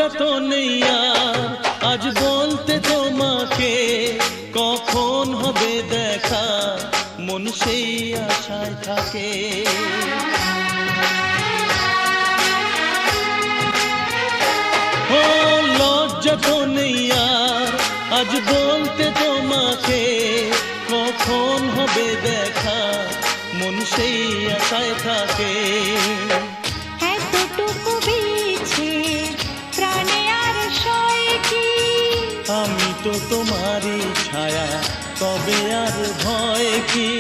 লজ্জা তো নেই আর আজ বলতে তোমাকে, কখন হবে দেখা মন সেই আশায় থাকে। ও লজ্জা তো নেই আর আজ বলতে তোমাকে, কখন হবে দেখা মন সেই আশায় থাকে। এতটুকু বিছে প্রাণে আর সয় কি, আমি তো তোমারই ছায়া, তবে আর ভয় কি।